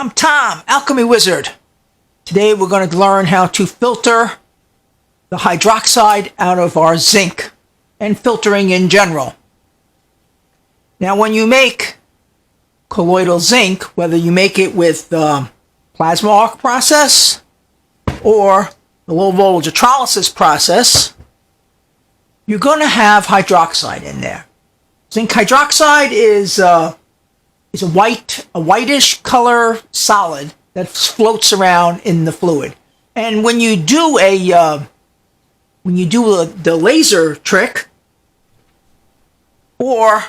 I'm Tom, Alchemy Wizard. Today we're going to learn how to filter the hydroxide out of our zinc and filtering in general. Now when you make colloidal zinc, whether you make it with the plasma arc process or the low voltage electrolysis process, you're going to have hydroxide in there. Zinc hydroxide is a whitish color solid that floats around in the fluid. And when you do the laser trick, or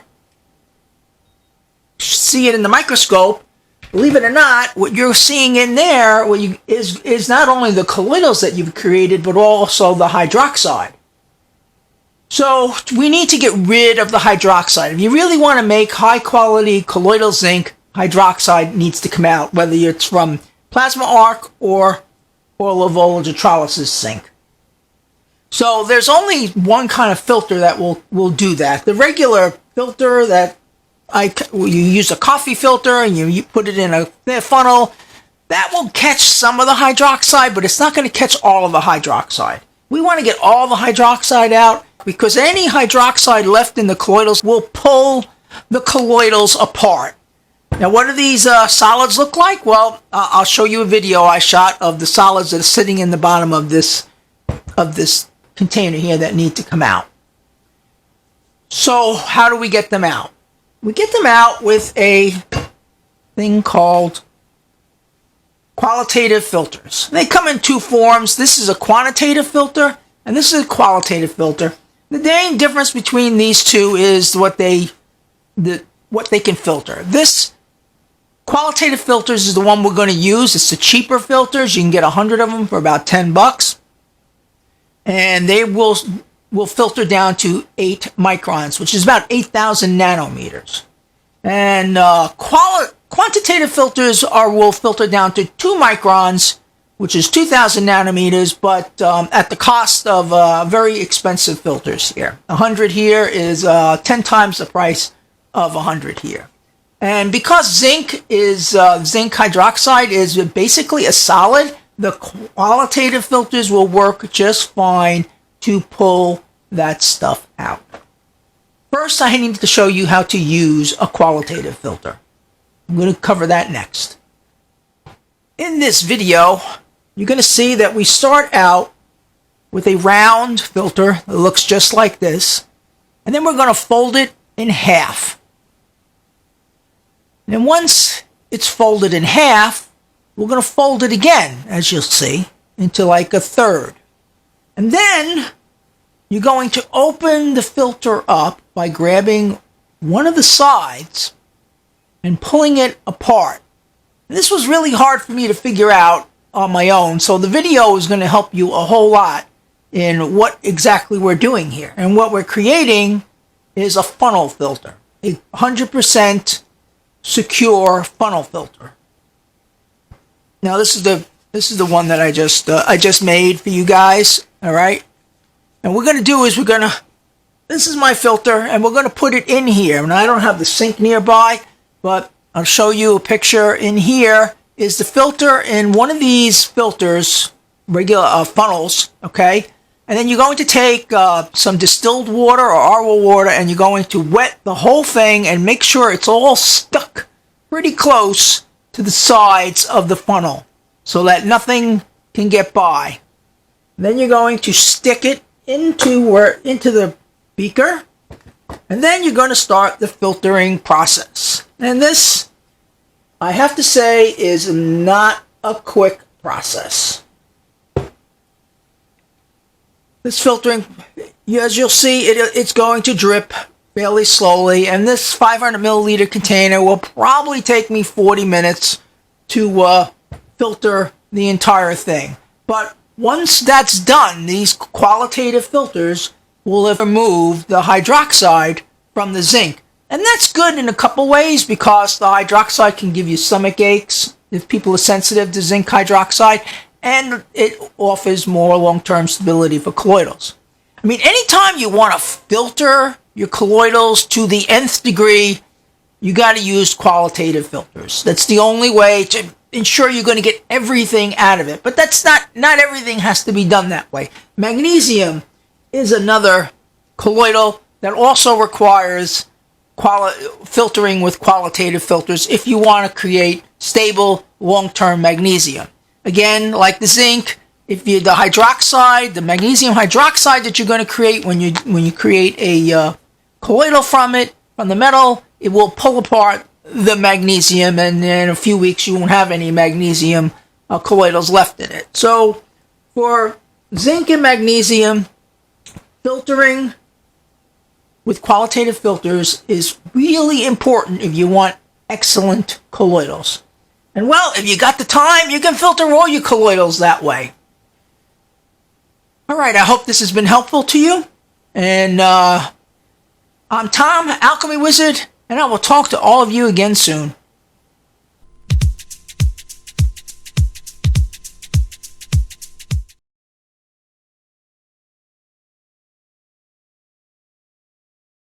see it in the microscope, believe it or not, what you're seeing in there is not only the colloidals that you've created, but also the hydroxide. So we need to get rid of the hydroxide. If you really want to make high quality colloidal zinc, hydroxide needs to come out, whether it's from plasma arc or low voltage electrolysis zinc. So there's only one kind of filter that will do that. The regular filter that you use a coffee filter and you put it in a funnel, that will catch some of the hydroxide, but it's not going to catch all of the hydroxide. We want to get all the hydroxide out, because any hydroxide left in the colloidals will pull the colloidals apart. Now, what do these solids look like? Well, I'll show you a video I shot of the solids that are sitting in the bottom of this container here that need to come out. So, how do we get them out? We get them out with a thing called qualitative filters. They come in two forms. This is a quantitative filter, and this is a qualitative filter. The main difference between these two is what they can filter. This qualitative filters is the one we're going to use. It's the cheaper filters. You can get 100 of them for about $10, and they will filter down to 8 microns, which is about 8,000 nanometers. And quantitative filters will filter down to 2 microns, which is 2,000 nanometers, but at the cost of very expensive filters here. 100 here is 10 times the price of 100 here. And because zinc hydroxide is basically a solid, the qualitative filters will work just fine to pull that stuff out. First, I need to show you how to use a qualitative filter. I'm going to cover that next. In this video, you're going to see that we start out with a round filter that looks just like this, and then we're going to fold it in half. And then once it's folded in half, we're going to fold it again, as you'll see, into like a third. And then you're going to open the filter up by grabbing one of the sides and pulling it apart. And this was really hard for me to figure out on my own, so the video is going to help you a whole lot in what exactly we're doing here. And what we're creating is a funnel filter, a 100% secure funnel filter. Now this is the one that I just made for you guys. All right, and what we're going to do is this is my filter, and we're going to put it in here. And I don't have the sink nearby, but I'll show you a picture. In here is the filter in one of these filters, regular funnels, okay? And then you're going to take some distilled water or Arwell water, and you're going to wet the whole thing and make sure it's all stuck pretty close to the sides of the funnel so that nothing can get by. Then you're going to stick it into the beaker, and then you're going to start the filtering process. And this, I have to say, is not a quick process. This filtering, as you'll see, it's going to drip fairly slowly, and this 500 milliliter container will probably take me 40 minutes to filter the entire thing. But once that's done, these qualitative filters will have removed the hydroxide from the zinc. And that's good in a couple ways, because the hydroxide can give you stomach aches if people are sensitive to zinc hydroxide, and it offers more long-term stability for colloidals. I mean, anytime you want to filter your colloidals to the nth degree, you got to use qualitative filters. That's the only way to ensure you're going to get everything out of it. But that's not everything has to be done that way. Magnesium is another colloidal that also requires filtering with qualitative filters if you want to create stable long-term magnesium. Again, like the zinc, if you the hydroxide, the magnesium hydroxide that you're going to create when you create a colloidal from the metal, it will pull apart the magnesium, and in a few weeks you won't have any magnesium colloidals left in it. So for zinc and magnesium, filtering with qualitative filters is really important if you want excellent colloidals. And well, if you got the time, you can filter all your colloidals that way. All right, I hope this has been helpful to you. And I'm Tom, Alchemy Wizard, and I will talk to all of you again soon.